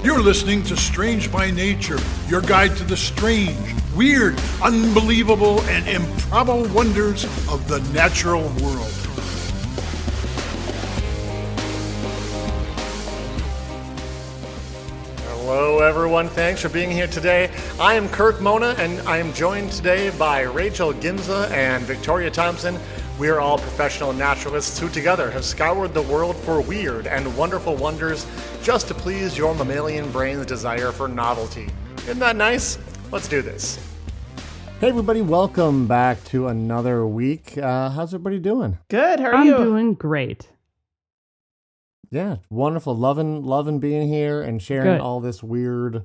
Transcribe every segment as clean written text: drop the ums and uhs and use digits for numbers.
You're listening to Strange by Nature, your guide to the strange, weird, unbelievable, and improbable wonders of the natural world. Hello everyone, thanks for being here today. I am Kirk Mona and I am joined today by Rachel Ginza and Victoria Thompson. We are all professional naturalists who together have scoured the world for weird and wonderful wonders just to please your mammalian brain's desire for novelty. Isn't that nice? Let's do this. Hey everybody, welcome back to another week. How's everybody doing? Good, how are you? I'm doing great. Yeah, wonderful. Loving being here and sharing all this weird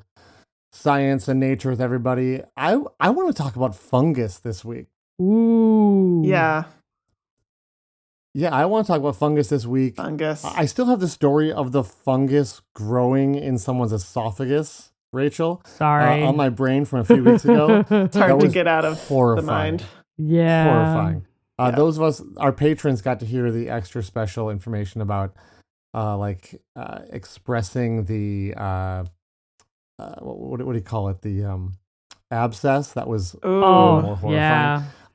science and nature with everybody. I want to talk about fungus this week. Ooh. Yeah. Yeah, I want to talk about fungus this week. Fungus. I still have the story of the fungus growing in someone's esophagus, Rachel. Sorry. On my brain from a few weeks ago. It's hard to get out of horrifying. the mind. Yeah. Horrifying. Those of us, our patrons, got to hear the extra special information about expressing the what do you call it? The abscess. That was more horrifying.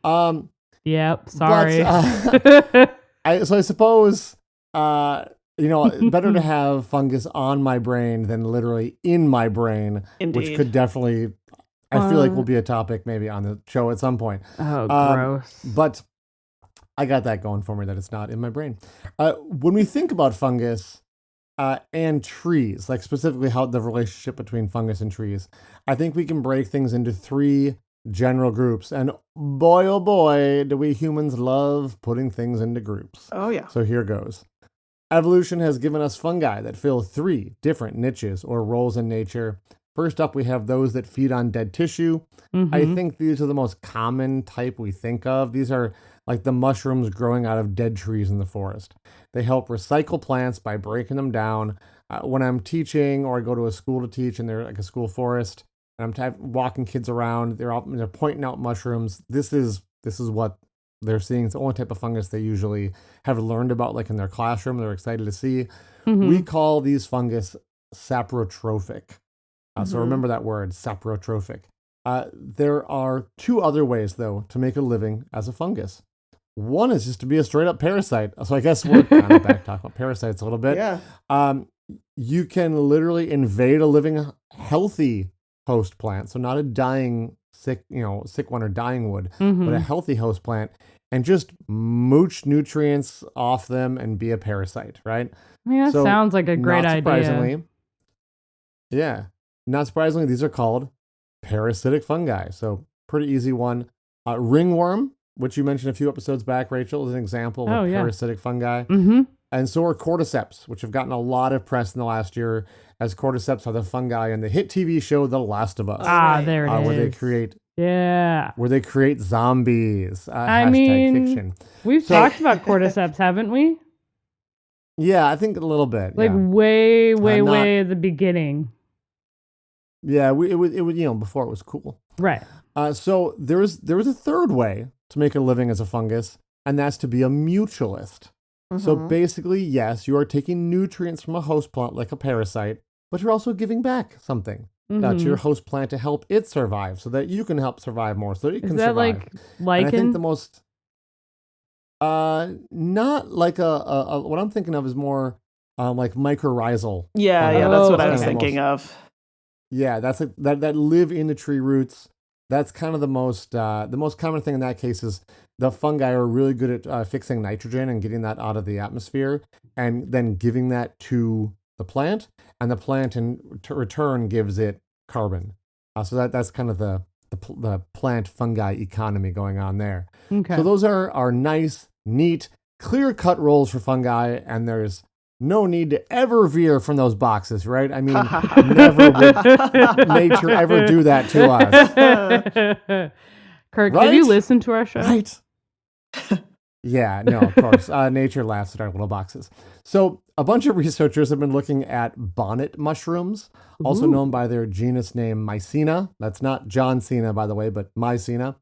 Yeah. Yep. Sorry. But, I suppose better to have fungus on my brain than literally in my brain. Indeed. Which could definitely, I feel like, will be a topic maybe on the show at some point. Oh, gross. But I got that going for me that it's not in my brain. When we think about fungus and trees, like specifically how the relationship between fungus and trees, I think we can break things into three general groups. And boy, oh boy, do we humans love putting things into groups. Oh, yeah. So here goes. Evolution has given us fungi that fill three different niches or roles in nature. First up, we have those that feed on dead tissue. Mm-hmm. I think these are the most common type we think of. These are like the mushrooms growing out of dead trees in the forest. They help recycle plants by breaking them down. When I'm teaching or I go to a school to teach and they're like a school forest, and I'm walking kids around, they're pointing out mushrooms. This is what they're seeing. It's the only type of fungus they usually have learned about, like in their classroom. They're excited to see. Mm-hmm. We call these fungus saprotrophic. So remember that word, saprotrophic. There are two other ways, though, to make a living as a fungus. One is just to be a straight-up parasite. So I guess we're kind of back talking about parasites a little bit. Yeah. You can literally invade a living, healthy host plant. So not a dying, sick one or dying wood, but a healthy host plant, and just mooch nutrients off them and be a parasite, right? I mean, that sounds like a great idea. Not surprisingly, these are called parasitic fungi. So pretty easy one. Ringworm, which you mentioned a few episodes back, Rachel, is an example of a parasitic fungi. Mm-hmm. And so are cordyceps, which have gotten a lot of press in the last year, as cordyceps are the fungi in the hit TV show The Last of Us. There it is. Where they create zombies. I mean, fiction. We've talked about cordyceps, haven't we? Yeah, I think a little bit. Like way at the beginning. Yeah, it was before it was cool. Right. So there was a third way to make a living as a fungus, and that's to be a mutualist. Mm-hmm. So basically, yes, you are taking nutrients from a host plant like a parasite, but you're also giving back something to your host plant to help it survive, so that you can help survive more, so that it can survive. Like lichen? And I think the most, not like a what I'm thinking of is more like mycorrhizal. Yeah, that's what I was thinking of. Yeah, that's that live in the tree roots. That's kind of the most common thing in that case is the fungi are really good at fixing nitrogen and getting that out of the atmosphere, and then giving that to the plant, and the plant in return gives it carbon. So that's kind of the plant fungi economy going on there. Okay. So those are nice, neat, clear-cut roles for fungi, and there's no need to ever veer from those boxes, right? I mean, never would nature ever do that to us. Kirk, have you listened to our show? Right. Yeah, no, of course. Nature laughs at our little boxes. So a bunch of researchers have been looking at bonnet mushrooms, also known by their genus name Mycena. That's not John Cena, by the way, but Mycena.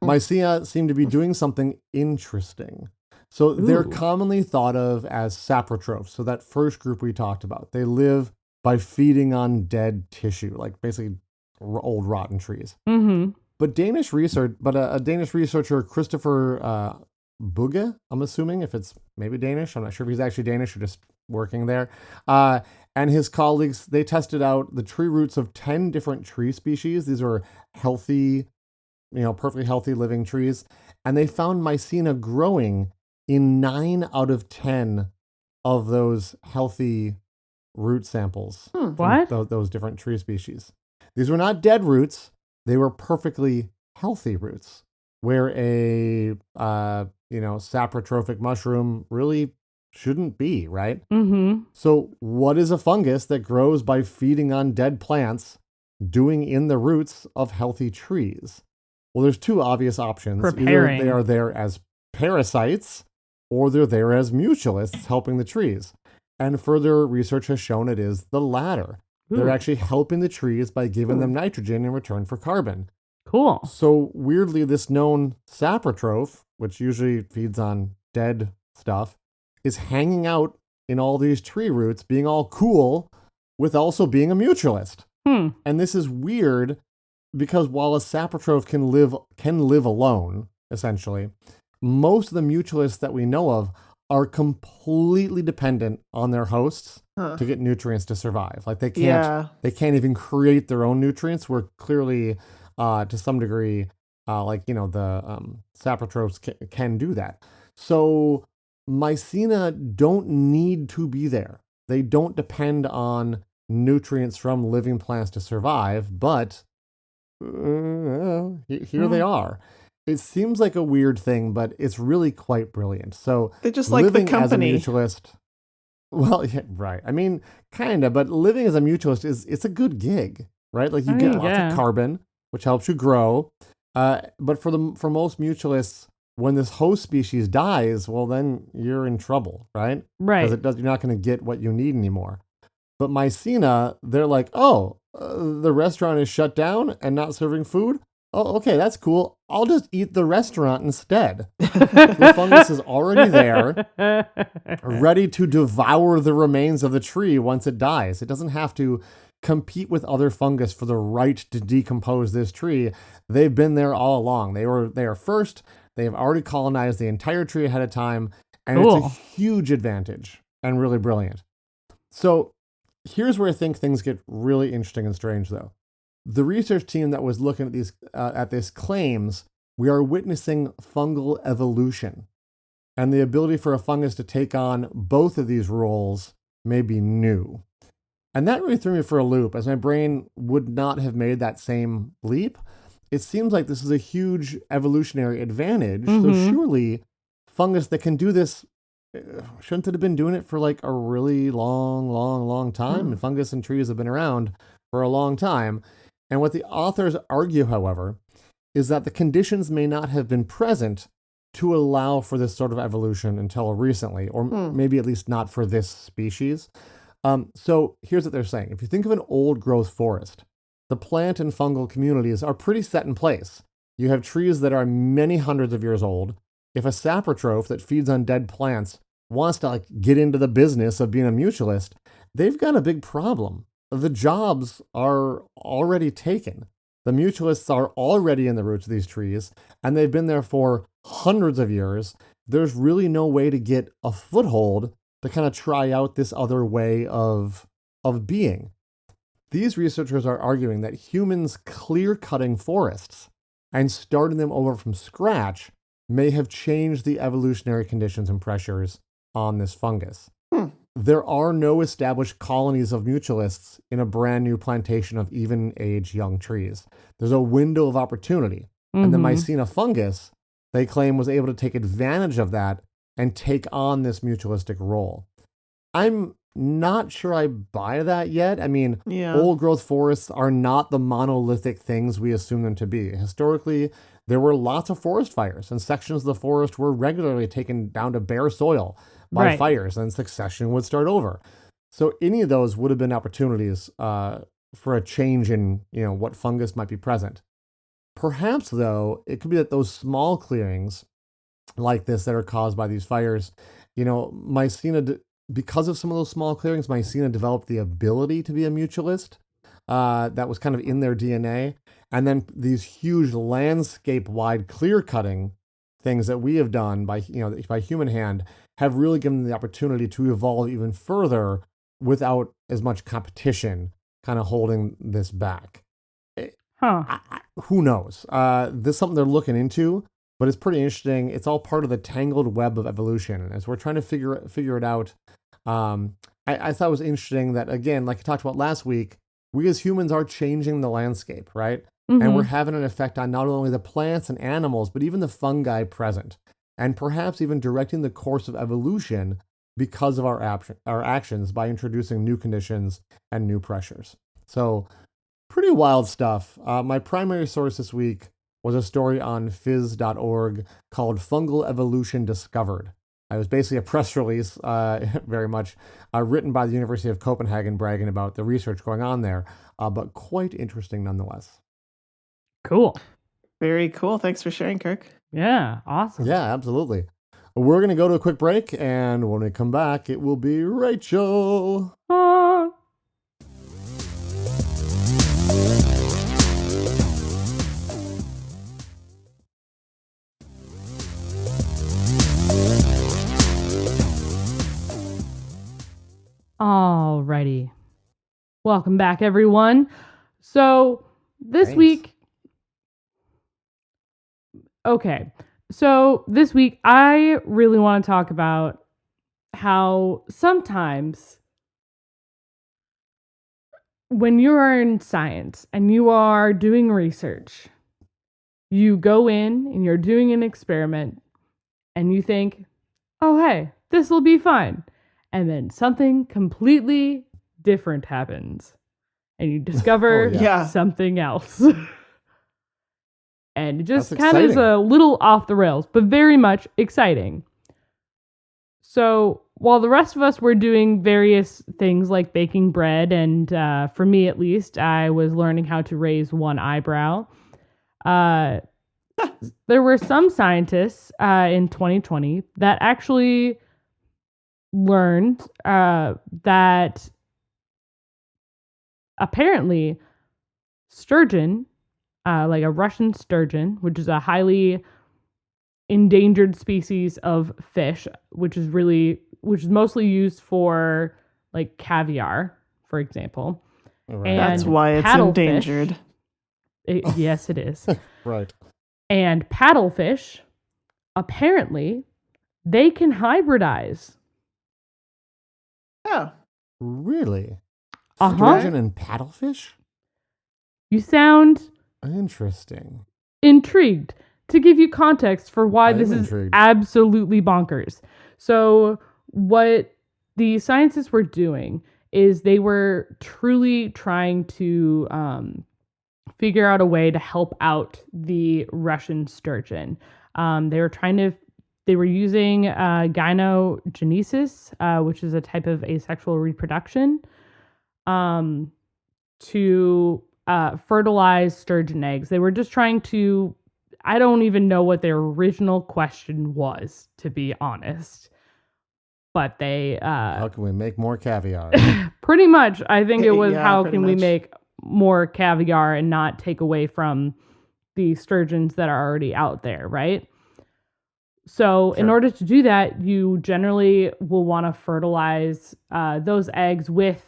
Mycena seem to be doing something interesting. So they're commonly thought of as saprotrophs. So that first group we talked about, they live by feeding on dead tissue, like basically old rotten trees. Mm-hmm. But a Danish researcher, Christopher Bugge, I'm assuming, if it's maybe Danish, I'm not sure if he's actually Danish or just working there, and his colleagues, they tested out the tree roots of 10 different tree species. These are healthy, perfectly healthy living trees. And they found Mycena growing in 9 out of 10 of those healthy root samples. What? Those different tree species. These were not dead roots. They were perfectly healthy roots, where a saprotrophic mushroom really shouldn't be, right? Mm-hmm. So what is a fungus that grows by feeding on dead plants doing in the roots of healthy trees? Well, there's 2 obvious options. Preparing. Either they are there as parasites or they're there as mutualists helping the trees. And further research has shown it is the latter. They're actually helping the trees by giving them nitrogen in return for carbon. Cool. So weirdly, this known saprotroph, which usually feeds on dead stuff, is hanging out in all these tree roots, being all cool, with also being a mutualist. And this is weird because while a saprotroph can live alone, essentially, most of the mutualists that we know of are completely dependent on their hosts to get nutrients to survive. Like they can't even create their own nutrients. We're clearly, to some degree, the saprotrophs can do that. So Mycena don't need to be there. They don't depend on nutrients from living plants to survive, but here they are. It seems like a weird thing, but it's really quite brilliant. So they just like the company. As a mutualist, well, yeah, right. I mean, kind of, but living as a mutualist it's a good gig, right? Like you get lots of carbon, which helps you grow. But for most mutualists, when this host species dies, well, then you're in trouble, right? Right. Because you're not going to get what you need anymore. But Mycena, they're like, the restaurant is shut down and not serving food. Oh, okay, that's cool. I'll just eat the restaurant instead. The fungus is already there, ready to devour the remains of the tree once it dies. It doesn't have to compete with other fungus for the right to decompose this tree. They've been there all along. They are first. They've already colonized the entire tree ahead of time, and It's a huge advantage and really brilliant. So here's where I think things get really interesting and strange, though. The research team that was looking at this claims we are witnessing fungal evolution, and the ability for a fungus to take on both of these roles may be new. And that really threw me for a loop, as my brain would not have made that same leap. It seems like this is a huge evolutionary advantage. So surely fungus that can do this, shouldn't it have been doing it for like a really long time? And fungus and trees have been around for a long time. And what the authors argue, however, is that the conditions may not have been present to allow for this sort of evolution until recently, or maybe at least not for this species. So here's what they're saying. If you think of an old growth forest, the plant and fungal communities are pretty set in place. You have trees that are many hundreds of years old. If a saprotroph that feeds on dead plants wants to get into the business of being a mutualist, they've got a big problem. The jobs are already taken. The mutualists are already in the roots of these trees, and they've been there for hundreds of years. There's really no way to get a foothold to kind of try out this other way of being. These researchers are arguing that humans clear-cutting forests and starting them over from scratch may have changed the evolutionary conditions and pressures on this fungus. There are no established colonies of mutualists in a brand new plantation of even-age young trees. There's a window of opportunity. And the Mycena fungus, they claim, was able to take advantage of that and take on this mutualistic role. I'm not sure I buy that yet. I mean, old growth forests are not the monolithic things we assume them to be. Historically, there were lots of forest fires, and sections of the forest were regularly taken down to bare soil by fires, and succession would start over. So any of those would have been opportunities for a change in what fungus might be present. Perhaps, though, it could be that those small clearings like this that are caused by these fires, Mycena because of some of those small clearings, Mycena developed the ability to be a mutualist. That was kind of in their DNA. And then these huge landscape-wide clear-cutting things that we have done by human hand have really given them the opportunity to evolve even further without as much competition kind of holding this back. Huh. Who knows? This is something they're looking into, but it's pretty interesting. It's all part of the tangled web of evolution. And as we're trying to figure it out, I thought it was interesting that, again, like I talked about last week, we as humans are changing the landscape, right? Mm-hmm. And we're having an effect on not only the plants and animals, but even the fungi present, and perhaps even directing the course of evolution because of our actions by introducing new conditions and new pressures. So pretty wild stuff. My primary source this week was a story on phys.org called Fungal Evolution Discovered. It was basically a press release, very much written by the University of Copenhagen, bragging about the research going on there, but quite interesting nonetheless. Cool. Very cool. Thanks for sharing, Kirk. Yeah. Awesome. Yeah, absolutely. We're going to go to a quick break, and when we come back, it will be Rachel. Alrighty. Welcome back, everyone. So this week, I really want to talk about how sometimes when you are in science and you are doing research, you go in and you're doing an experiment and you think, oh, hey, this will be fine. And then something completely different happens. And you discover something else. And it just kind of is a little off the rails, but very much exciting. So while the rest of us were doing various things like baking bread, and for me at least, I was learning how to raise one eyebrow, there were some scientists in 2020 that actually learned that apparently sturgeon, like a Russian sturgeon, which is a highly endangered species of fish, which is mostly used for like caviar, for example. Right. And that's why it's endangered. Yes, it is. Right. And paddlefish, apparently, they can hybridize. Oh. Really? Uh-huh. Sturgeon and paddlefish? You sound interesting. Intrigued. To give you context for why this is intrigued. Absolutely bonkers. So what the scientists were doing is they were truly trying to figure out a way to help out the Russian sturgeon. They were using gynogenesis, which is a type of asexual reproduction, to fertilize sturgeon eggs. They were just trying to, I don't even know what their original question was, to be honest. But they... how can we make more caviar? Pretty much. I think it was how pretty can we much. make more caviar and not take away from the sturgeons that are already out there, right? So in order to do that, you generally will want to fertilize those eggs with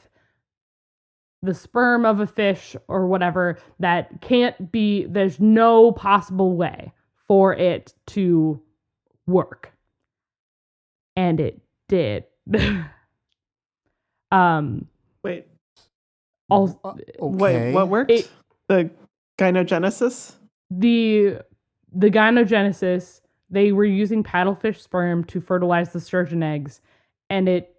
the sperm of a fish or whatever that can't be, there's no possible way for it to work. And it did. Wait. Also, Wait, what worked? The gynogenesis? The gynogenesis, they were using paddlefish sperm to fertilize the sturgeon eggs, and it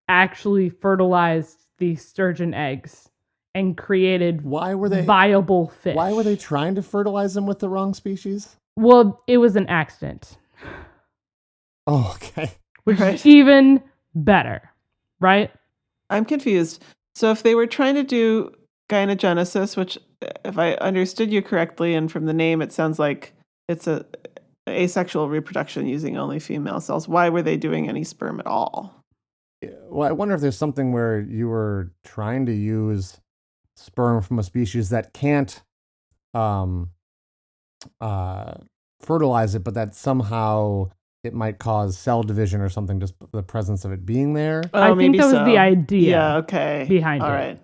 actually fertilized the sturgeon eggs and created viable fish. Why were they trying to fertilize them with the wrong species? Well, it was an accident. Oh, okay. Which is even better, right? I'm confused. So if they were trying to do gynogenesis, which if I understood you correctly, and from the name, it sounds like it's a asexual reproduction using only female cells. Why were they doing any sperm at all? Well, I wonder if there's something where you were trying to use sperm from a species that can't um, fertilize it, but that somehow it might cause cell division or something, just the presence of it being there. Oh, I think maybe that was so. the idea Yeah, okay. behind All it. right.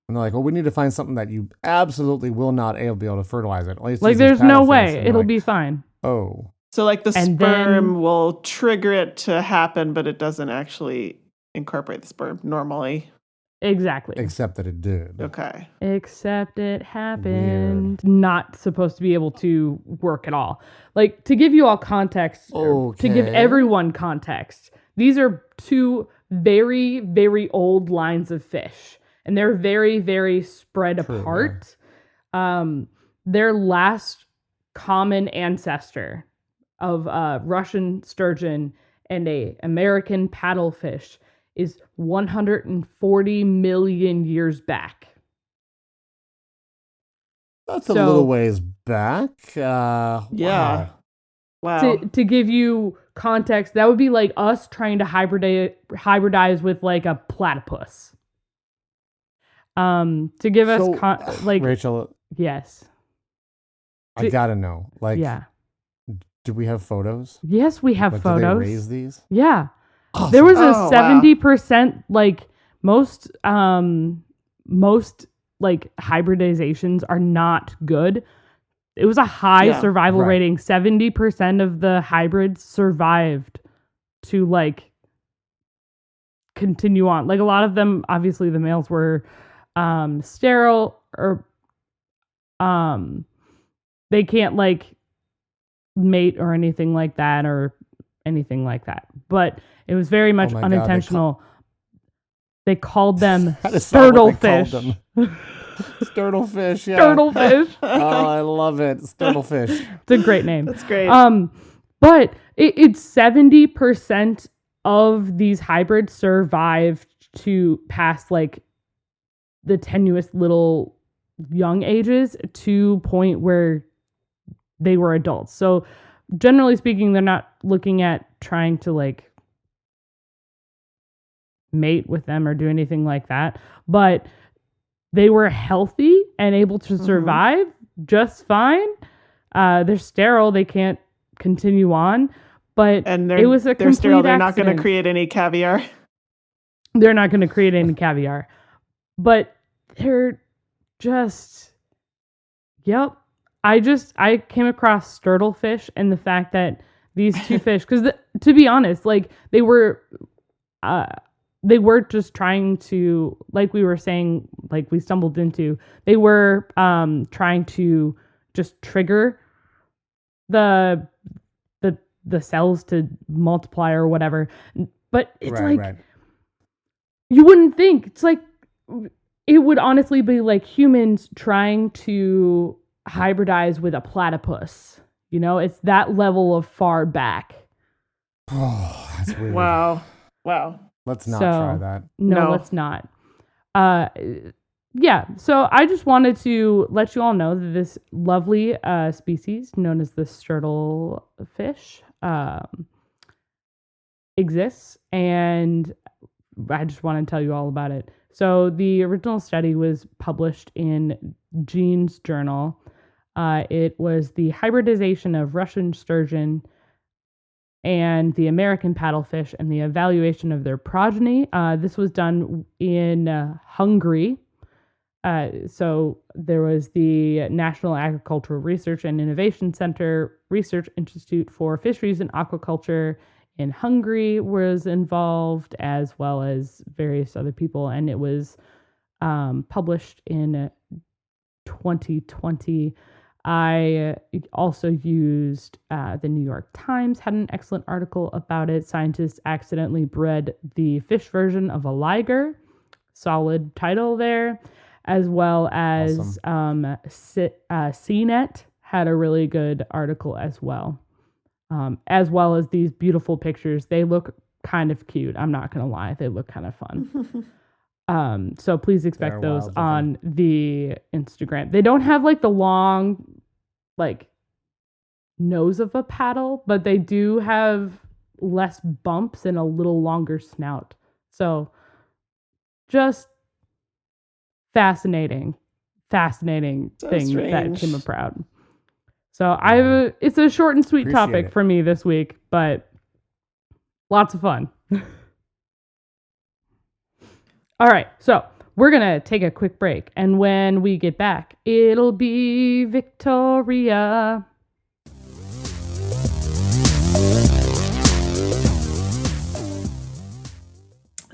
And they're like, well, we need to find something that you absolutely will not be able to fertilize it. At least Like, use these there's no paddlefish. way. And It'll like, be fine. Oh. So like the And sperm then- will trigger it to happen, but it doesn't actually incorporate the sperm normally. Exactly. Except that it did. Okay. Except it happened. Not supposed to be able to work at all. Like, to give you all context, or to give Okay. everyone context, these are two very, very old lines of fish. And they're very, very spread True, apart. Their last common ancestor of Russian sturgeon and a American paddlefish is 140 million years back. That's a So- little ways back. Yeah. Wow. Wow. To give you context, that would be like us trying to hybridize with like a platypus. To give us So, like Rachel, yes, I gotta know. Like, yeah, do we have photos? yes, we have Like, photos. Do they raise these? Yeah, Awesome. there was a Oh, wow. 70% like most like hybridizations are not good. It was a high Yeah. survival Right. rating. 70% of the hybrids survived to like continue on. Like a lot of them, obviously the males were sterile or they can't like mate or anything like that or anything like that. But it was very much my God, they unintentional. They called them That is not what they called sturtlefish. them. Sturtlefish, yeah. Sturtlefish. Oh, I love it. Sturtlefish. It's a great name. That's great. But it's 70% of these hybrids survived to past like the tenuous little young ages to point where they were adults. So generally speaking, they're not looking at trying to like mate with them or do anything like that, but they were healthy and able to survive just fine. They're sterile. They can't continue on, but and it was a they're complete sterile. They're not going to accident. create any caviar. They're not going to create any caviar, but they're just, yep. I came across sturtlefish and the fact that these two fish, because to be honest, like they were just trying to, like we were saying, like we stumbled into, they were trying to just trigger the cells to multiply or whatever. But it's right. you wouldn't think. It's like, it would honestly be like humans trying to hybridize with a platypus. You know, it's that level of far back. Oh, that's weird. Wow. Let's not So- try that. No, No. let's not. Yeah, so I just wanted to let you all know that this lovely species known as the sturtlefish exists, and I just want to tell you all about it. So the original study was published in Gene's Journal. It was the hybridization of Russian sturgeon and the American paddlefish and the evaluation of their progeny. This was done in Hungary. So there was the National Agricultural Research and Innovation Center Research Institute for Fisheries and Aquaculture in Hungary was involved, as well as various other people. And it was published in 2020. I also used the New York Times, had an excellent article about it. Scientists accidentally bred the fish version of a liger. Solid title there. As well as CNET had a really good article as well. As well as these beautiful pictures. They look kind of cute. I'm not going to lie. They look kind of fun. So please expect They're those wild on the Instagram. They don't have like the long, like, nose of a paddle, but they do have less bumps and a little longer snout. So just fascinating So thing that strange. came about. So it's a short and sweet Appreciate topic it. for me this week, but lots of fun. All right, so we're going to take a quick break. And when we get back, it'll be Victoria.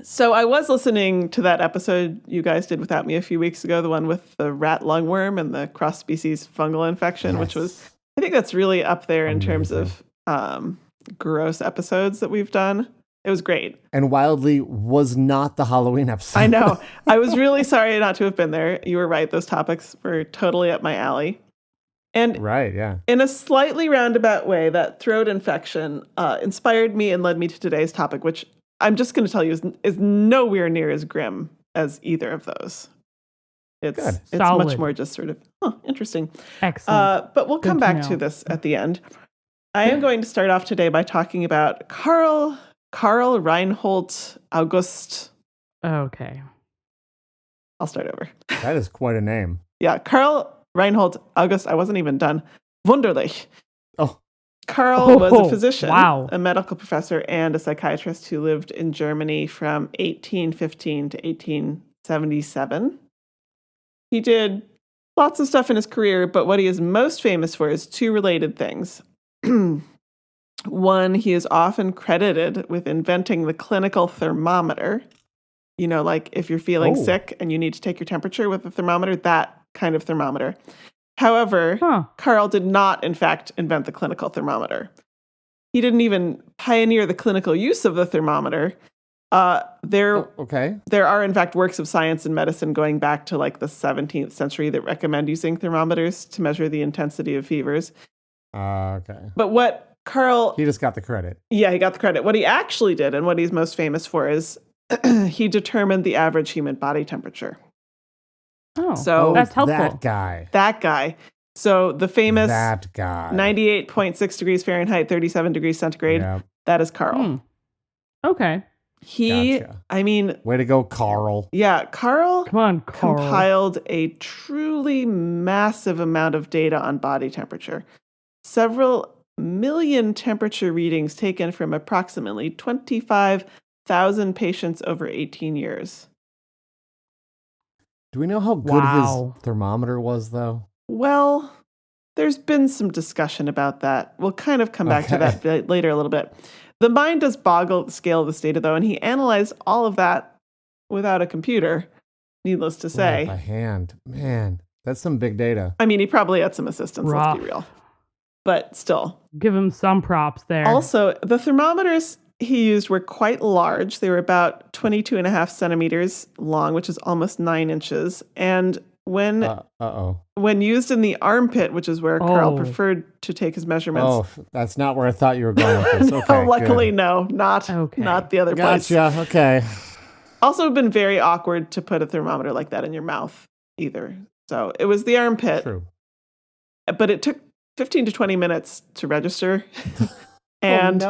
So I was listening to that episode you guys did without me a few weeks ago, the one with the rat lungworm and the cross-species fungal infection, which was, I think that's really up there in terms of gross episodes that we've done. It was great. And wildly was not the Halloween episode. I know. I was really sorry not to have been there. You were right. Those topics were totally up my alley. And Right, yeah. in a slightly roundabout way, that throat infection inspired me and led me to today's topic, which I'm just going to tell you is nowhere near as grim as either of those. It's much Solid. more just sort of interesting. Excellent. But we'll come Good to back to know. this at the end. I am going to start off today by talking about Karl Reinhold August. Okay. I'll start over. That is quite a name. Yeah, Karl Reinhold August. I wasn't even done. Wunderlich. Oh, Karl was a physician, wow. a medical professor, and a psychiatrist who lived in Germany from 1815 to 1877. He did lots of stuff in his career, but what he is most famous for is two related things. One, he is often credited with inventing the clinical thermometer. You know, like if you're feeling sick and you need to take your temperature with a thermometer, that kind of thermometer. However, Karl did not, in fact, invent the clinical thermometer. He didn't even pioneer the clinical use of the thermometer. There are, in fact, works of science and medicine going back to like the 17th century that recommend using thermometers to measure the intensity of fevers. okay. But what Karl... He just got the credit. Yeah, he got the credit. What he actually did and what he's most famous for is he determined the average human body temperature. So that's helpful. That guy. So the famous that guy. 98.6 degrees Fahrenheit, 37 degrees centigrade, that is Karl. Okay. Gotcha. I mean... Way to go, Karl. Yeah, Karl Come on, Karl. compiled a truly massive amount of data on body temperature. Several million temperature readings taken from approximately 25,000 patients over 18 years. Do we know how good his thermometer was, though? Well, there's been some discussion about that. We'll kind of come back to that later a little bit. The mind does boggle at the scale of this data, though, and he analyzed all of that without a computer, needless to say. By hand. Man, that's some big data. I mean, he probably had some assistance, let's be real. But still. Give him some props there. Also, the thermometers he used were quite large. They were about 22.5 centimeters long, which is almost 9 inches. And when used in the armpit, which is where Karl preferred to take his measurements. Oh, that's not where I thought you were going with this. Okay, luckily, no, not the other place. Gotcha. Okay. Also, it would have been very awkward to put a thermometer like that in your mouth either. So it was the armpit. True. But it took 15 to 20 minutes to register. And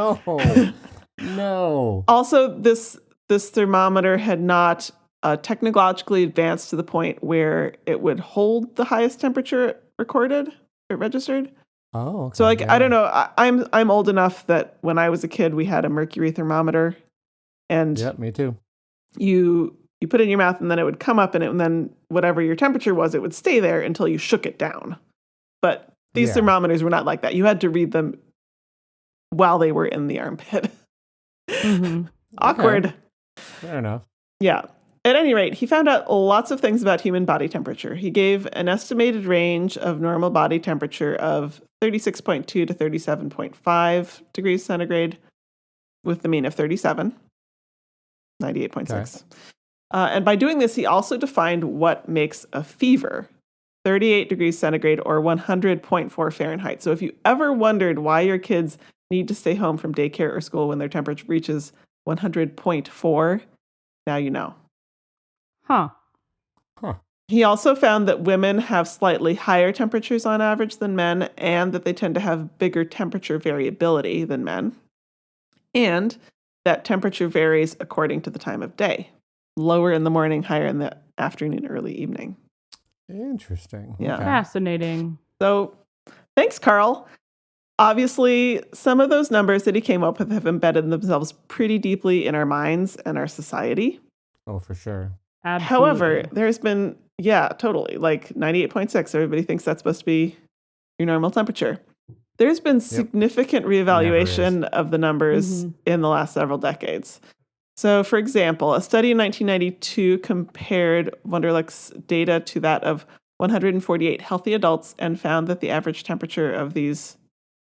No. Also, this thermometer had not technologically advanced to the point where it would hold the highest temperature registered. Oh, okay. So I don't know. I'm old enough that when I was a kid, we had a mercury thermometer, and me too. You put it in your mouth, and then it would come up, and then whatever your temperature was, it would stay there until you shook it down. But these thermometers were not like that. You had to read them while they were in the armpit. Awkward. Okay. Fair enough. Yeah. At any rate, he found out lots of things about human body temperature. He gave an estimated range of normal body temperature of 36.2 to 37.5 degrees centigrade with the mean of 37, 98.6. Okay. And by doing this, he also defined what makes a fever, 38 degrees centigrade or 100.4 Fahrenheit. So if you ever wondered why your kids need to stay home from daycare or school when their temperature reaches 100.4, now you know. Huh. He also found that women have slightly higher temperatures on average than men, and that they tend to have bigger temperature variability than men. And that temperature varies according to the time of day. Lower in the morning, higher in the afternoon, early evening. Interesting. Yeah. Okay. Fascinating. So thanks, Carl. Obviously, some of those numbers that he came up with have embedded themselves pretty deeply in our minds and our society. Oh, for sure. Absolutely. However, there's been, totally, like 98.6. Everybody thinks that's supposed to be your normal temperature. There's been significant reevaluation of the numbers in the last several decades. So, for example, a study in 1992 compared Wunderlich's data to that of 148 healthy adults and found that the average temperature of these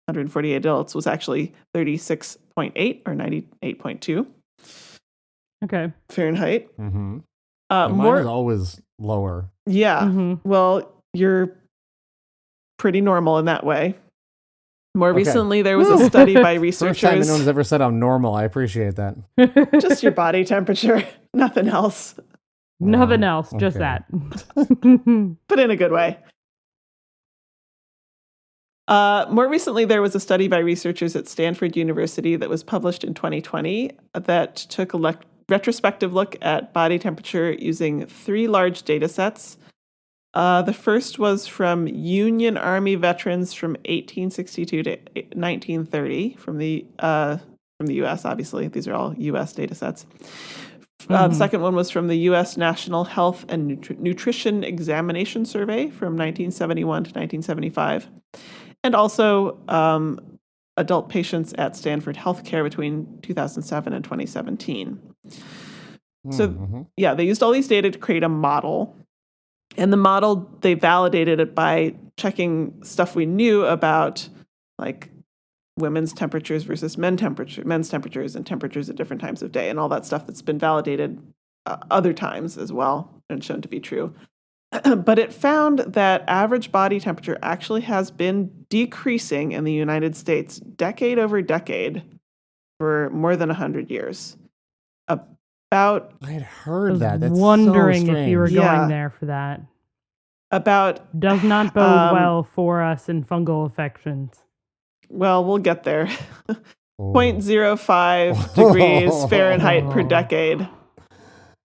148 adults was actually 36.8 or 98.2 Okay. Fahrenheit. Mm-hmm. More mine is always lower. Yeah. Well, you're pretty normal in that way. More recently, there was a study by First time researchers. anyone's ever said I'm normal. I appreciate that. Just your body temperature, nothing else, Nothing else, just okay. that. but in a good way. More recently, there was a study by researchers at Stanford University that was published in 2020 that took a retrospective look at body temperature using 3 large data sets. The first was from Union Army veterans from 1862 to 1930 from the U.S., obviously. These are all U.S. data sets. The second one was from the U.S. National Health and Nutrition Examination Survey from 1971 to 1975. And also adult patients at Stanford Healthcare between 2007 and 2017. So, they used all these data to create a model. And the model, they validated it by checking stuff we knew about, like women's temperatures versus men's temperatures and temperatures at different times of day, and all that stuff that's been validated other times as well and shown to be true. But it found that average body temperature actually has been decreasing in the United States decade over decade for more than 100 years. I had heard that. That's wondering so if you were strange. going there for that. Does not bode well for us in fungal infections. Well, we'll get there. 0.05 degrees Fahrenheit per decade.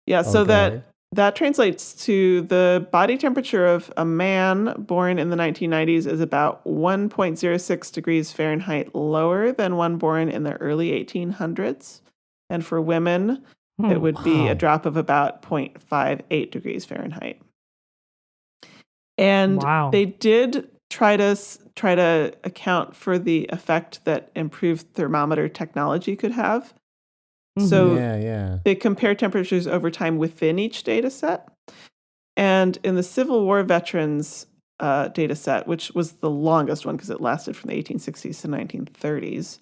Yeah, so that translates to the body temperature of a man born in the 1990s is about 1.06 degrees Fahrenheit lower than one born in the early 1800s. And for women, it would be a drop of about 0.58 degrees Fahrenheit. And they did try to account for the effect that improved thermometer technology could have. So they compare temperatures over time within each data set. And in the Civil War veterans data set, which was the longest one because it lasted from the 1860s to 1930s,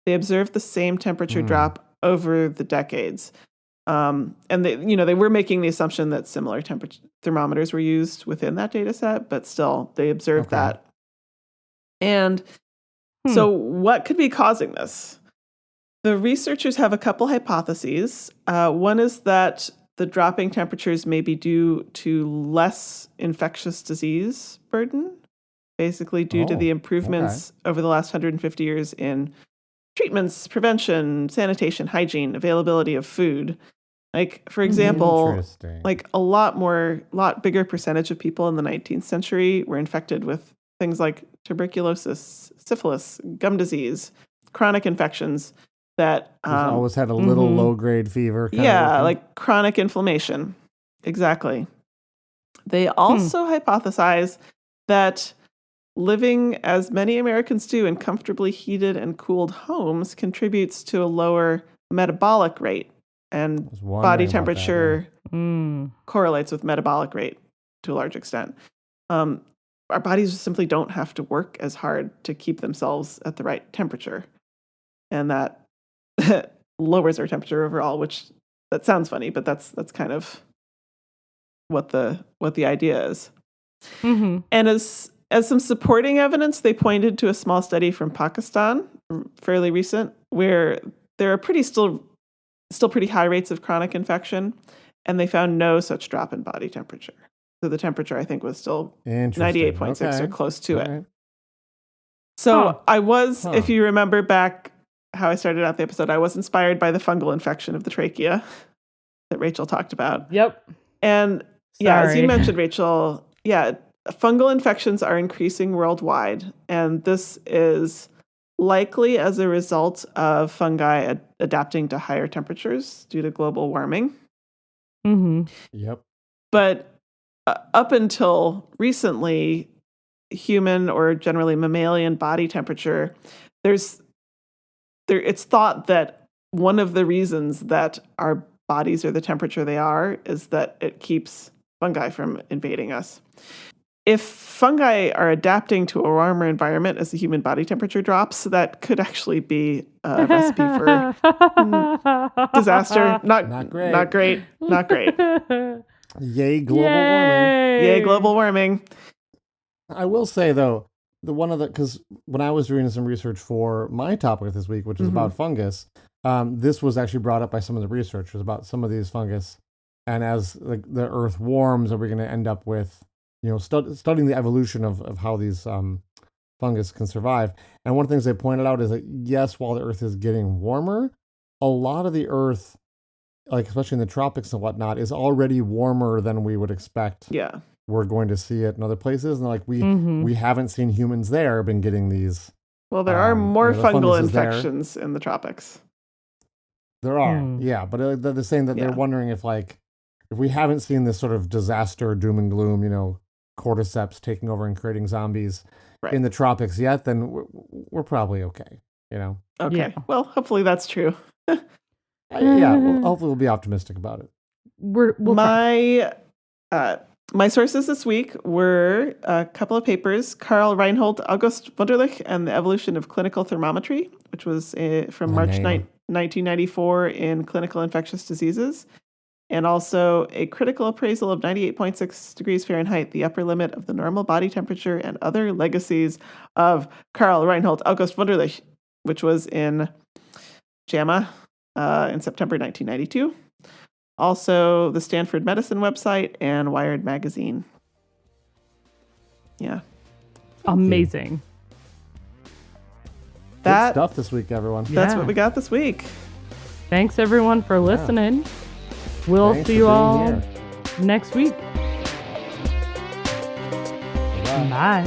they observed the same temperature drop over the decades. And they were making the assumption that similar temperature thermometers were used within that data set, but still they observed that. And so what could be causing this? The researchers have a couple hypotheses. One is that the dropping temperatures may be due to less infectious disease burden, basically due to the improvements over the last 150 years in treatments, prevention, sanitation, hygiene, availability of food. Like, for example, like a lot bigger percentage of people in the 19th century were infected with things like tuberculosis, syphilis, gum disease, chronic infections that always had a little low-grade fever. Like chronic inflammation. Exactly. They also hypothesize that living, as many Americans do, in comfortably heated and cooled homes contributes to a lower metabolic rate. And body temperature correlates with metabolic rate to a large extent. Our bodies simply don't have to work as hard to keep themselves at the right temperature. And that lowers our temperature overall, which that sounds funny, but that's kind of what the idea is. And as some supporting evidence, they pointed to a small study from Pakistan, fairly recent, where there are still pretty high rates of chronic infection, and they found no such drop in body temperature. So the temperature, I think, was still 98.6 or close to it. So I was, if you remember back, how I started out the episode, I was inspired by the fungal infection of the trachea that Rachel talked about. Yep. And yeah, as you Sorry. mentioned, Rachel, fungal infections are increasing worldwide. And this is likely as a result of fungi adapting to higher temperatures due to global warming. Mm-hmm. Yep. But up until recently, human or generally mammalian body temperature, it's thought that one of the reasons that our bodies are the temperature they are is that it keeps fungi from invading us. If fungi are adapting to a warmer environment as the human body temperature drops, that could actually be a recipe for disaster. Not great. Not great. Not great. Yay, global warming. Yay, global warming. I will say though, because when I was doing some research for my topic this week, which is about fungus, this was actually brought up by some of the researchers about some of these fungus, and as the Earth warms, are we going to end up with studying the evolution of how these fungus can survive? And one of the things they pointed out is that yes, while the Earth is getting warmer, a lot of the Earth, like especially in the tropics and whatnot, is already warmer than we would expect. Yeah. We're going to see it in other places, and we haven't seen humans there been getting these. Well, there are more the fungal fungus is there. infections in the tropics. There are, yeah, but they're saying that they're wondering if we haven't seen this sort of disaster, doom and gloom, cordyceps taking over and creating zombies in the tropics yet, then we're probably okay. Okay. Yeah. Well, hopefully that's true. Well, hopefully we'll be optimistic about it. We'll try. My sources this week were a couple of papers: Karl Reinhold August Wunderlich and the Evolution of Clinical Thermometry, which was from March 1994 in Clinical Infectious Diseases, and also a critical appraisal of 98.6 degrees Fahrenheit, the upper limit of the normal body temperature, and other legacies of Karl Reinhold August Wunderlich, which was in JAMA in September 1992. Also, the Stanford Medicine website and Wired magazine. Yeah. Amazing. Good stuff this week, everyone. That's what we got this week. Thanks, everyone, for listening. We'll see you all next week. Bye.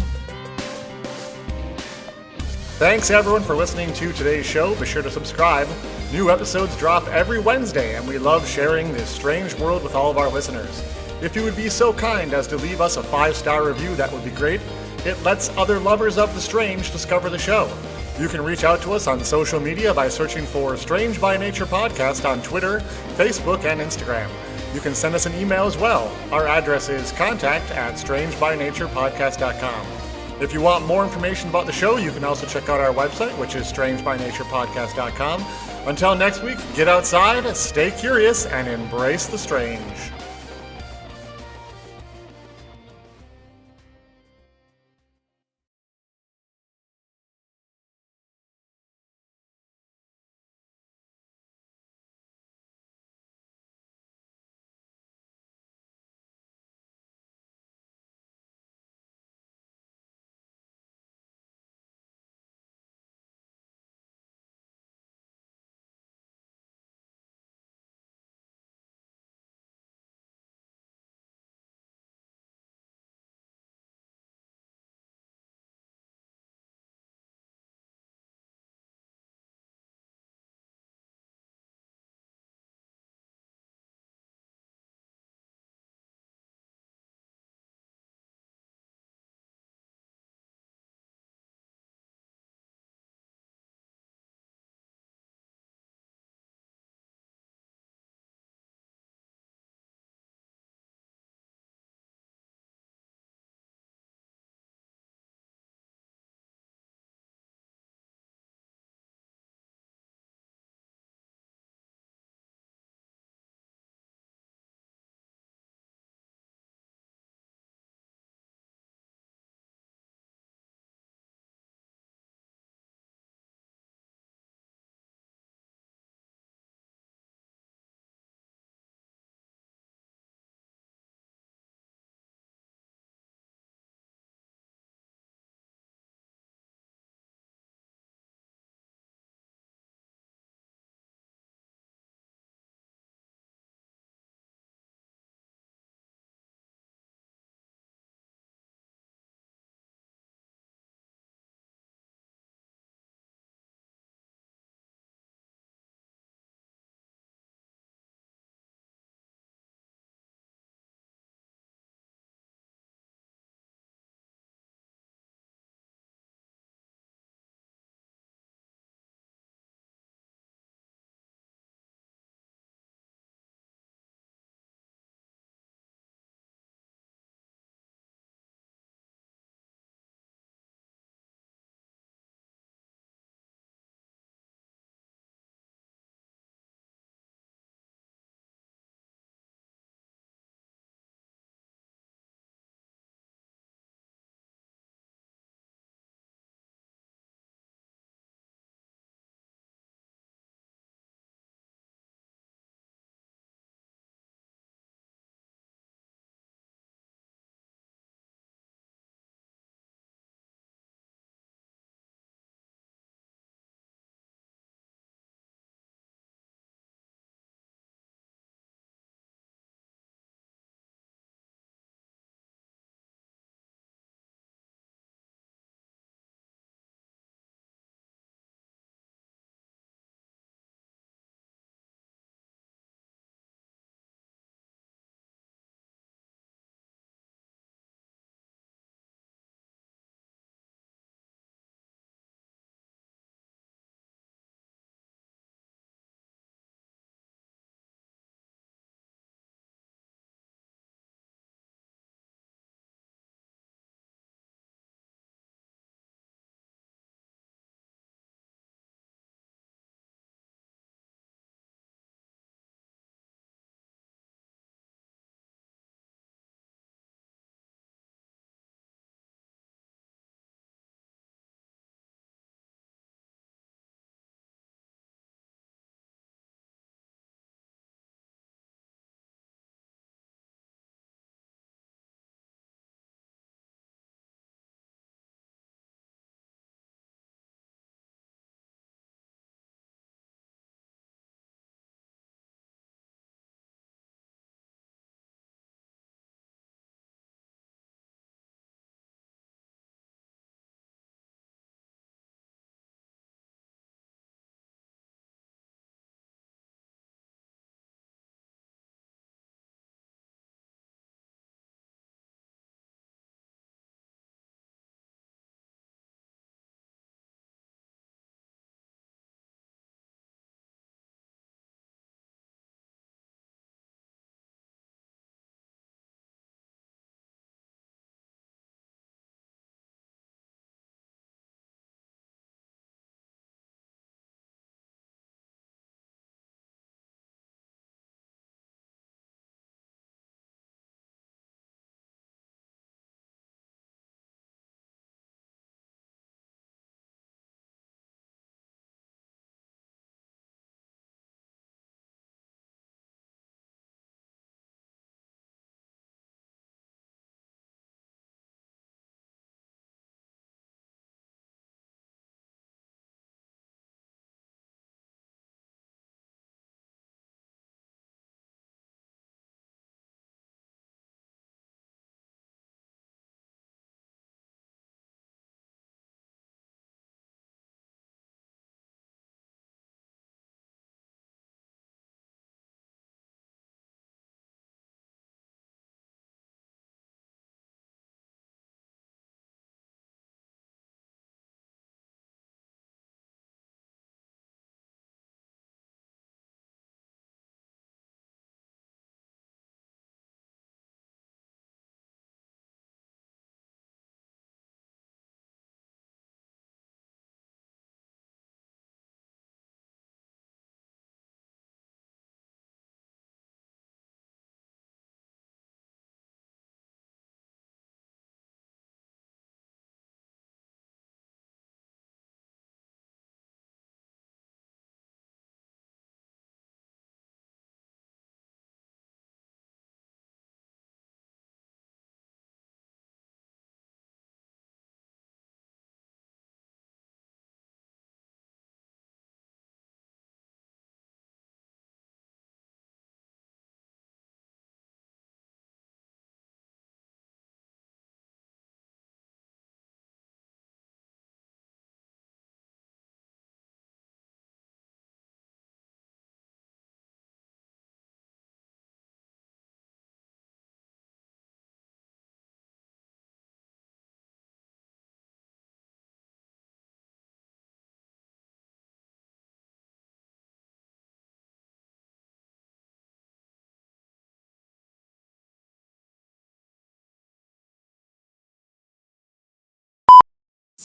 Thanks, everyone, for listening to today's show. Be sure to subscribe. New episodes drop every Wednesday, and we love sharing this strange world with all of our listeners. If you would be so kind as to leave us a 5-star review, that would be great. It lets other lovers of the strange discover the show. You can reach out to us on social media by searching for Strange by Nature Podcast on Twitter, Facebook, and Instagram. You can send us an email as well. Our address is contact@strangebynaturepodcast.com. If you want more information about the show, you can also check out our website, which is strangebynaturepodcast.com. Until next week, get outside, stay curious, and embrace the strange.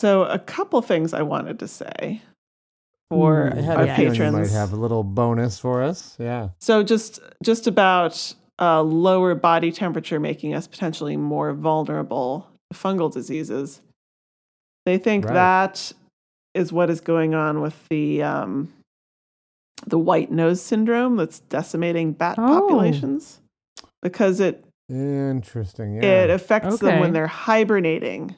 So a couple things I wanted to say for I had our a feeling you might patrons. have a little bonus for us. Yeah. So just about lower body temperature making us potentially more vulnerable to fungal diseases. They think Right. that is what is going on with the white nose syndrome that's decimating bat populations, because it Interesting. it Yeah. affects them when Okay. they're hibernating,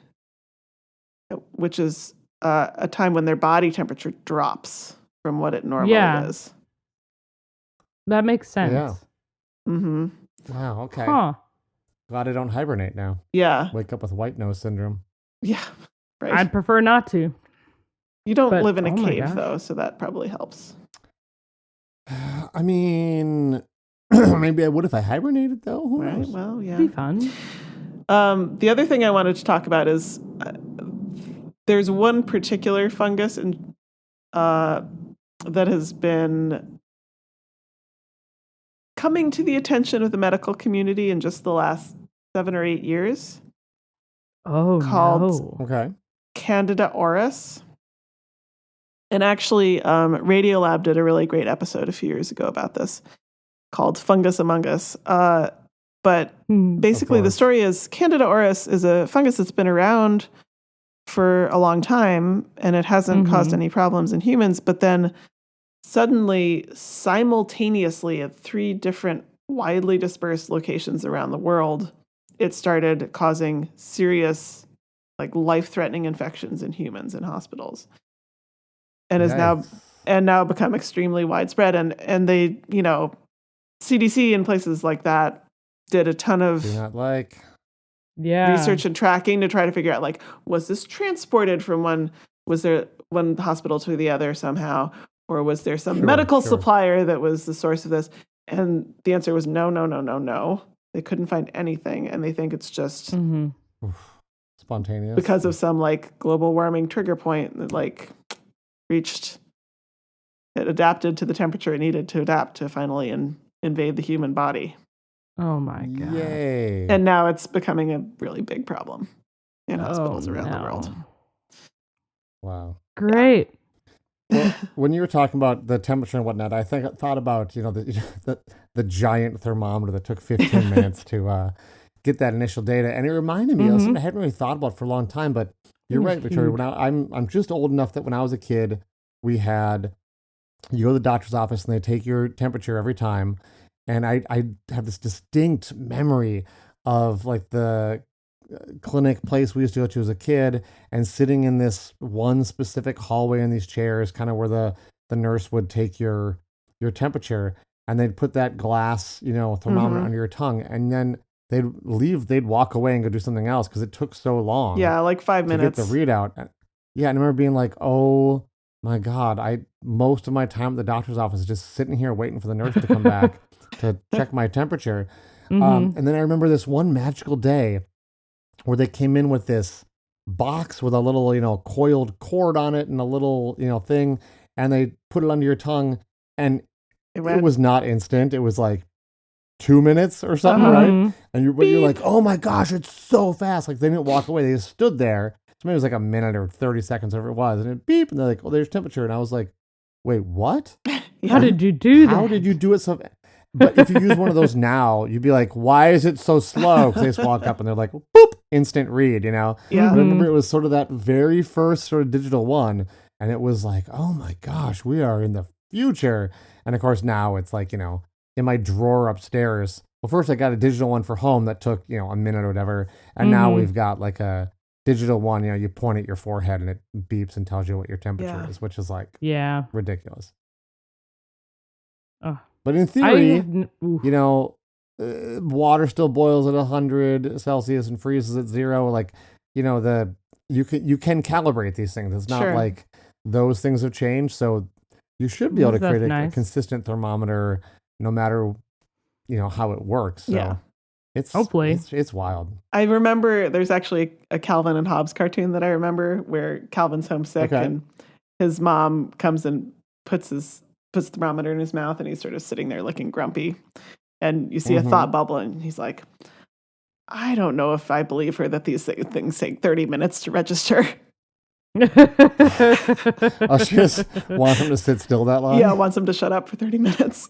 which is a time when their body temperature drops from what it normally Yeah. is. That makes sense. Yeah. Mm-hmm. Wow. Okay. Huh. Glad I don't hibernate now. Yeah. Wake up with white nose syndrome. Yeah. Right. I'd prefer not to. You don't but- live in a oh my cave, gosh. though, so that probably helps. I mean, maybe I would if I hibernated, though. Who Right. knows? Well, yeah. Be fun. The other thing I wanted to talk about is there's one particular fungus that has been coming to the attention of the medical community in just the last 7 or 8 years, Oh, Called- no. Okay. Candida auris. And actually, Radiolab did a really great episode a few years ago about this called Fungus Among Us. But Hmm. basically, the course. story is Candida auris is a fungus that's been around for a long time, and it hasn't caused any problems in humans. But then suddenly, simultaneously, at 3 different widely dispersed locations around the world, it started causing serious, like life-threatening infections in humans in hospitals, and is now become extremely widespread. And they, CDC and places like that did a ton of Do not like. Yeah. research and tracking to try to figure out, like, was this transported from one hospital to the other somehow, or was there some medical supplier that was the source of this? And the answer was no. They couldn't find anything, and they think it's just Mhm. Spontaneous. because of some like global warming trigger point that like it adapted to the temperature it needed to adapt to finally invade the human body. Oh, my God. Yay. And now it's becoming a really big problem in hospitals around the world. Wow. Great. Well, when you were talking about the temperature and whatnot, I thought about the giant thermometer that took 15 minutes to get that initial data, and it reminded me of something I hadn't really thought about for a long time. But you're right, Victoria. When I'm just old enough that when I was a kid, you go to the doctor's office and they take your temperature every time, and I have this distinct memory of like the clinic place we used to go to as a kid, and sitting in this one specific hallway in these chairs, kind of where the nurse would take your temperature, and they'd put that glass thermometer under your tongue, and then they'd walk away and go do something else because it took so long. Yeah, like 5 to minutes. get the readout. Yeah, and I remember being like, oh my God, most of my time at the doctor's office is just sitting here waiting for the nurse to come back to check my temperature. And then I remember this one magical day where they came in with this box with a little, coiled cord on it and a little, thing, and they put it under your tongue, and it was not instant. It was like 2 minutes or something, right? And you're like, oh my gosh, it's so fast. Like, they didn't walk away. They just stood there. So maybe it was like a minute or 30 seconds, whatever it was, and it beep, and they're like, oh, there's temperature. And I was like, wait, what? How did you do that? How did you do it so? But if you use one of those now, you'd be like, why is it so slow? Because they just walk up and they're like, boop, instant read, Yeah. But I remember it was sort of that very first sort of digital one. And it was like, oh my gosh, we are in the future. And of course, now it's like, in my drawer upstairs. Well, first I got a digital one for home that took, a minute or whatever. And now we've got like a digital one, you point at your forehead and it beeps and tells you what your temperature is, which is like ridiculous. But in theory, water still boils at 100 Celsius and freezes at 0. Like, you can calibrate these things. It's not like those things have changed. So you should be able to create a consistent thermometer, no matter, how it works. So it's hopefully it's wild. I remember there's actually a Calvin and Hobbes cartoon that I remember where Calvin's homesick and his mom comes and puts the thermometer in his mouth, and he's sort of sitting there looking grumpy, and you see a thought bubble, and he's like, I don't know if I believe her that these things take 30 minutes to register. Oh, she just wants him to sit still that long? Yeah, wants him to shut up for 30 minutes.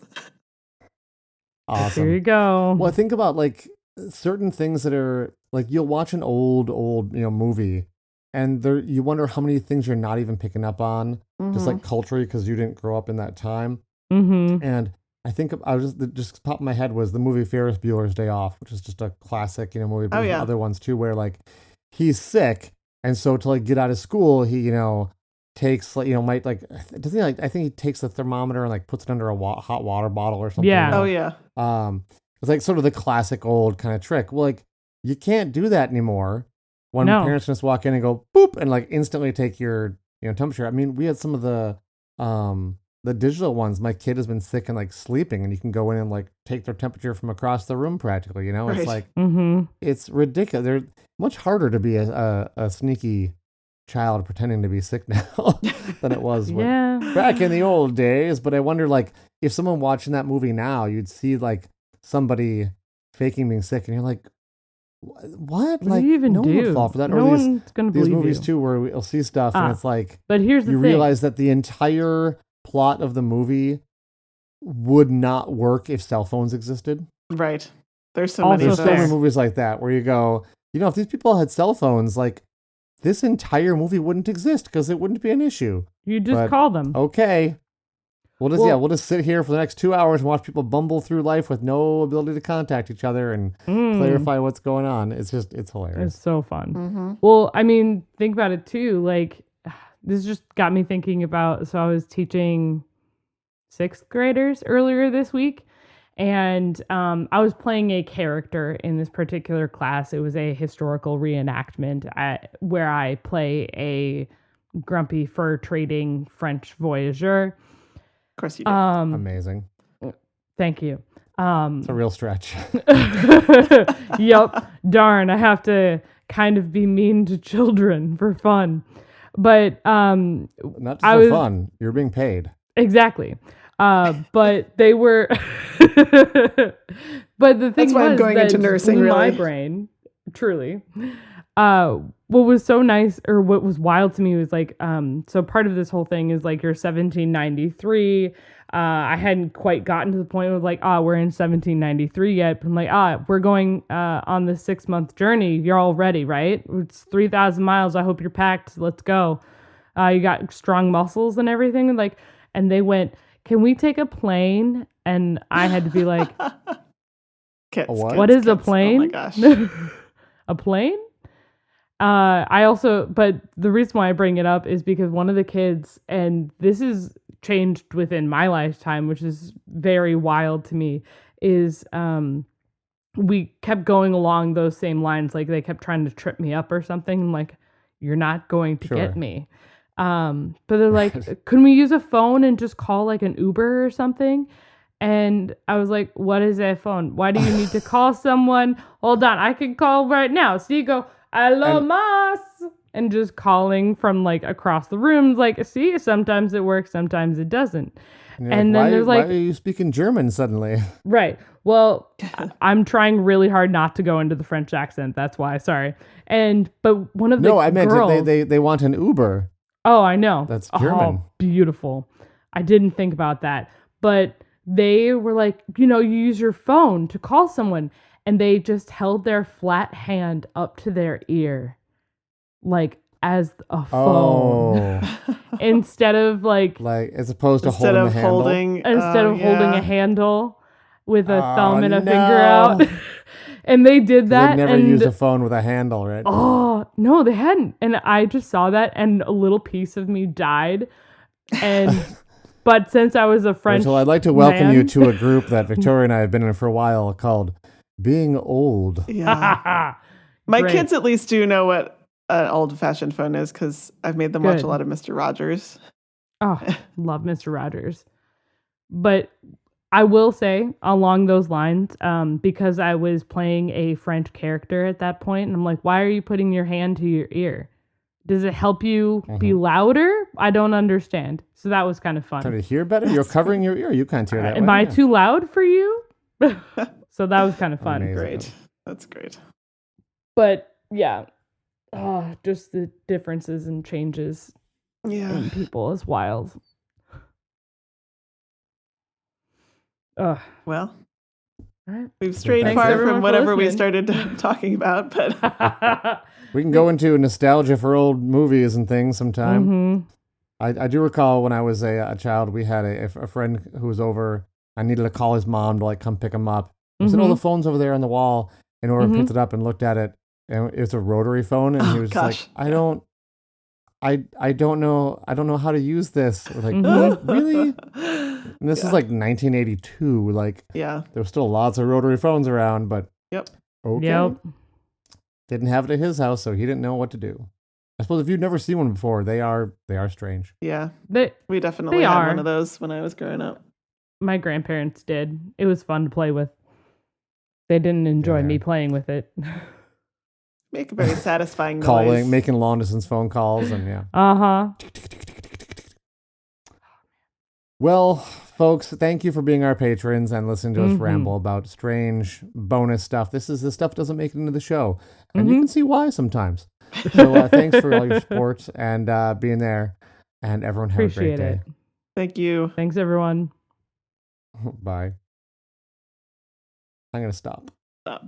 Awesome. There you go. Well, think about like certain things that are like you'll watch an old, movie and there you wonder how many things you're not even picking up on, just like culturally because you didn't grow up in that time. Mm-hmm. And I think I was just popped in my head was the movie Ferris Bueller's Day Off, which is just a classic, movie. But there's other ones too, where like he's sick, and so to like get out of school, he takes like might like doesn't he like I think he takes the thermometer and like puts it under a hot water bottle or something. Yeah. Oh yeah. It's like sort of the classic old kind of trick. Well, like you can't do that anymore. When parents just walk in and go boop and like instantly take your temperature. I mean, we had some of the digital ones. My kid has been sick and like sleeping, and you can go in and like take their temperature from across the room practically. Right. It's like it's ridiculous. They're much harder to be a sneaky child pretending to be sick now than it was back in the old days. But I wonder, like, if someone watching that movie now, you'd see like somebody faking being sick, and you're like, what? Like, do you even no do? One would fall for that. No or one's gonna these believe movies you. too, where we'll see stuff, and it's like, but here's the you thing. realize that the entire plot of the movie would not work if cell phones existed. Right. There's so many movies like that where you go, if these people had cell phones, like this entire movie wouldn't exist because it wouldn't be an issue. You just call them. Okay. We'll just sit here for the next 2 hours and watch people bumble through life with no ability to contact each other and clarify what's going on. It's hilarious. It's so fun. Mm-hmm. Well, I mean, think about it too. Like, this just got me thinking about, so I was teaching 6th graders earlier this week, and I was playing a character in this particular class. It was a historical reenactment where I play a grumpy fur trading French voyageur. Of course you do. Amazing. Thank you. It's a real stretch. Yep. Darn, I have to kind of be mean to children for fun. But not just for fun. You're being paid. Exactly. But they were but the thing That's why was I'm going that into nursing, blew my really. brain, truly. What was so nice, or what was wild to me, was like, so part of this whole thing is like, you're 1793. I hadn't quite gotten to the point of like, we're in 1793 yet. But I'm like, we're going on the 6-month journey. You're all ready, right? It's 3,000 miles. I hope you're packed. Let's go. You got strong muscles and everything. And they went, can we take a plane? And I had to be like, what is a plane? Oh my gosh. A plane? But the reason why I bring it up is because one of the kids, and this is changed within my lifetime, which is very wild to me, is we kept going along those same lines. Like, they kept trying to trip me up or something. I'm like, you're not going to get me. But they're like, couldn't we use a phone and just call like an Uber or something? And I was like, what is a phone? Why do you need to call someone? Hold on, I can call right now. So you go, hello, mas, and just calling from like across the room. Like, see, sometimes it works, sometimes it doesn't. And then there's like, why are you speaking German suddenly? Right. Well, I'm trying really hard not to go into the French accent. That's why. Sorry. But one of the I meant girls, they want an Uber. Oh, I know. That's German. Oh, beautiful. I didn't think about that. But they were like, you use your phone to call someone. And they just held their flat hand up to their ear, like as a phone. Instead of like as opposed to holding the handle. Instead of holding a handle with a thumb and a finger out. And they did that. They've never used a phone with a handle, right? Oh, no, they hadn't. And I just saw that, and a little piece of me died. And but since I was a French Rachel, I'd like to welcome you to a group that Victoria and I have been in for a while called Being Old. Yeah. My kids at least do know what an old-fashioned phone is, because I've made them watch a lot of Mr. Rogers. Oh, love Mr. Rogers. But I will say, along those lines, because I was playing a French character at that point, and I'm like, why are you putting your hand to your ear? Does it help you be louder? I don't understand. So that was kind of fun. Trying to hear better? You're covering your ear. You can't hear that. Am I too loud for you? So that was kind of fun. Amazing. Great. That's great. But yeah, just the differences and changes Yeah. in people is wild. Well, Right. we've strayed that's far it. Everyone from for whatever we listening. started talking about, but We can go into nostalgia for old movies and things sometime. Mm-hmm. I do recall when I was a child, we had a friend who was over. I needed to call his mom to like come pick him up. He said, "Oh, the phone's over there on the wall." And Nora picked it up and looked at it, and it was a rotary phone. And he was gosh. like, "I don't know how to use this." We're like, "What? Really?" And this is like 1982. Like, yeah. there were still lots of rotary phones around, but Yep. okay. Yep. Didn't have it at his house, so he didn't know what to do. I suppose if you've never seen one before, they are strange. Yeah. They, We definitely They had are. one of those when I was growing up. my grandparents did. It was fun to play with. They didn't enjoy Yeah. me playing with it. Make a very satisfying Calling, noise. making long distance phone calls, and yeah. Uh-huh. Well, folks, thank you for being our patrons and listening to us ramble about strange bonus stuff. This stuff doesn't make it into the show, and you can see why sometimes. So thanks for all your support and being there, and everyone have Appreciate a great it. day. Thank you. Thanks, everyone. Bye. I'm gonna stop. Stop.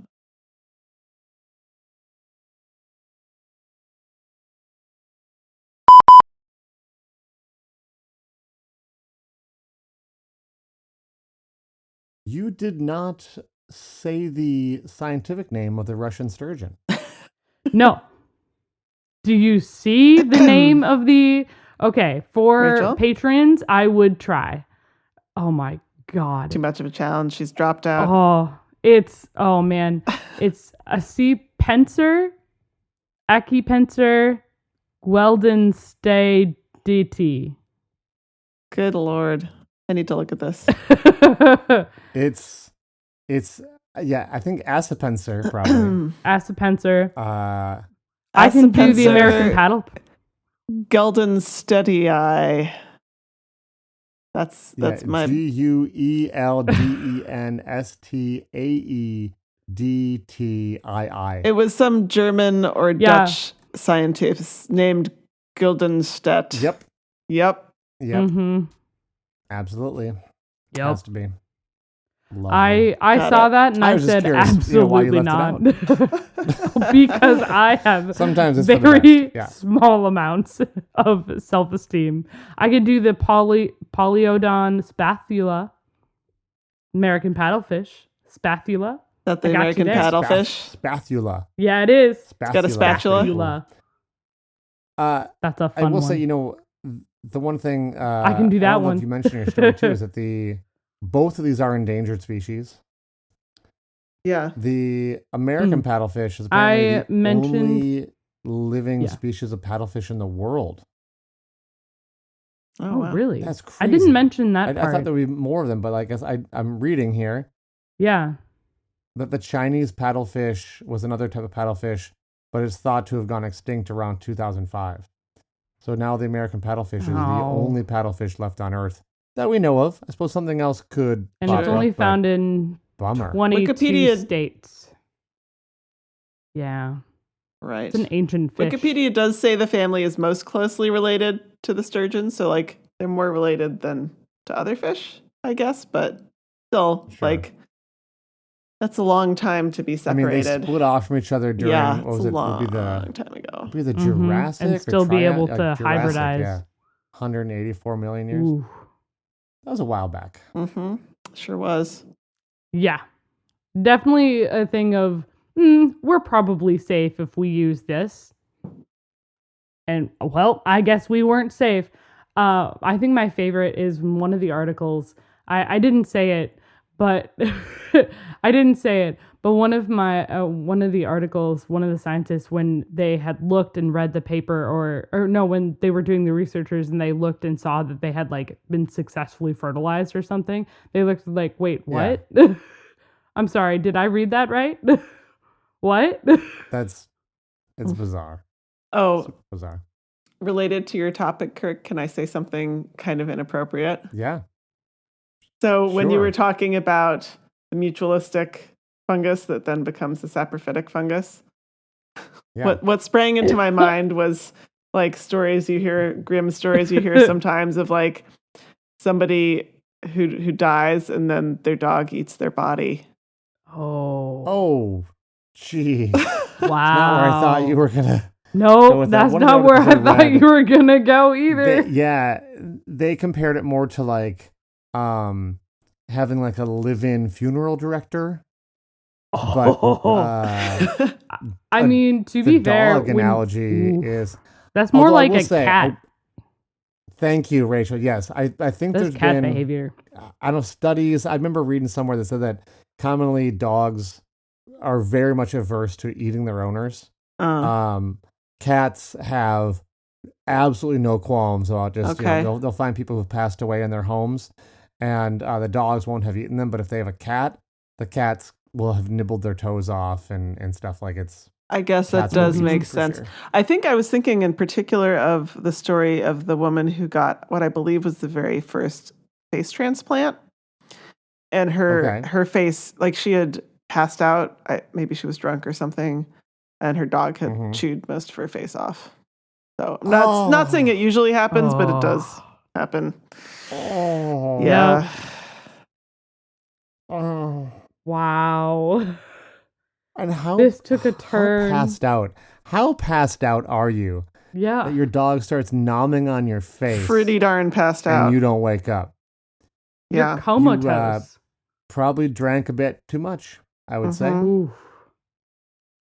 You did not say the scientific name of the Russian sturgeon. No. Do you see the name of the... Okay, for Rachel? patrons, I would try. Oh my God. Too much of a challenge. She's dropped out. Oh man. It's Acipenser, Gueldenstay DT. Good Lord. I need to look at this. It's yeah, I think Acipenser probably. Acipenser. uh I can do the Acipenser American paddle. Gelden Steady Eye. That's yeah, my GUELDENSTAEDTII. It was some German or Yeah. Dutch scientist named Guildenstedt. Yep. Yep. Mm-hmm. Absolutely. Yep. Has to be. Lovely. I Got saw it. that and I I, was just said curious, why you absolutely left not. Because I have Sometimes it's for the very best, yeah. small amounts of self-esteem. I can do the Polyodon spathula, American paddlefish, spathula. That the I got you American there. paddlefish. Spatula. Yeah, it is. got a spatula? Spathula. That's a fun I will one. say, the one thing I can do that I don't know one. if you mentioned in your story too is that both of these are endangered species. Yeah. The American paddlefish is I apparently the mentioned- only living Yeah. species of paddlefish in the world. Oh, Oh, wow. really? That's I crazy. didn't mention that I part. thought there would be more of them, but I guess I'm reading here Yeah. that the Chinese paddlefish was another type of paddlefish, but it's thought to have gone extinct around 2005. So now the American paddlefish is the Oh. only paddlefish left on Earth that we know of. I suppose something else could And pop it's only up, but found in bummer. 22 Wikipedia- states. Yeah. Right. It's an ancient fish. Wikipedia does say the family is most closely related to the sturgeon, so like they're more related than to other fish, I guess, but still, Sure. like that's a long time to be I mean, they separated. split off from each other during yeah, what it's was a it? long Would be time ago. would be the Mhm. Jurassic And or still be able to Jurassic, hybridize. Yeah, 184 million years. Ooh. That was a while back. Mm-hmm. Sure was. Yeah. Definitely a thing of, we're probably safe if we use this. And, well, I guess we weren't safe. I think my favorite is one of the articles. I didn't say it, but one of the articles, one of the scientists, when they had looked and read the paper when they were doing the researchers and they looked and saw that they had like been successfully fertilized or something, they looked like, wait, what? I'm sorry, did I read that right? What? It's bizarre. Oh, Super bizarre. related to your topic, Kirk, can I say something kind of inappropriate? Yeah. So when you Sure. were talking about the mutualistic fungus that then becomes the saprophytic fungus, Yeah. What sprang into my mind was like grim stories you hear sometimes of like somebody who dies and then their dog eats their body. Oh. Oh, gee. Wow. Not where I thought you were gonna. No, that's not where I thought you were gonna go either. They compared it more to like having like a live-in funeral director. But I mean, to be fair, dog analogy is that's more like a say, cat. Thank you, Rachel. Yes, I think That's there's cat been behavior. I know studies. I remember reading somewhere that said that commonly dogs are very much averse to eating their owners. Cats have absolutely no qualms about just they'll find people who've passed away in their homes, and the dogs won't have eaten them. But if they have a cat, the cats will have nibbled their toes off and stuff like it's. I guess that does make sense. Sure. I think I was thinking in particular of the story of the woman who got what I believe was the very first face transplant. And her face, like she had passed out, maybe she was drunk or something, and her dog had chewed most of her face off. So I'm not saying it usually happens, but it does happen. Oh. Yeah. Oh. Wow. And this took a turn. How passed out are you? Yeah. That your dog starts nomming on your face. Pretty darn passed out. And you don't wake up. Yeah. You're comatose. You, probably drank a bit too much, I would say. Ooh.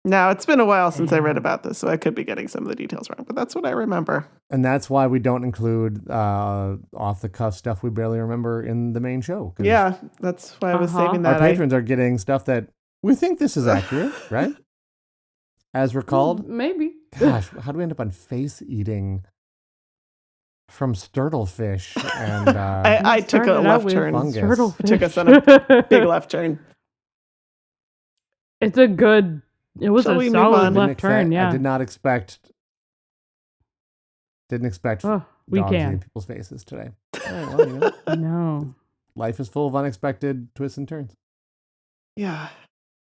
Now, it's been a while since I read about this, so I could be getting some of the details wrong, but that's what I remember. And that's why we don't include off-the-cuff stuff we barely remember in the main show. Yeah, that's why I was saving that. Our patrons are getting stuff that we think this is accurate, right? As recalled? Maybe. Gosh, how do we end up on face eating from sturtlefish? And I took a left turn. Fungus. Took us on a big left turn. It was a solid left turn, yeah. I didn't expect dogs eating people's faces today. All right, well, No. Life is full of unexpected twists and turns. Yeah.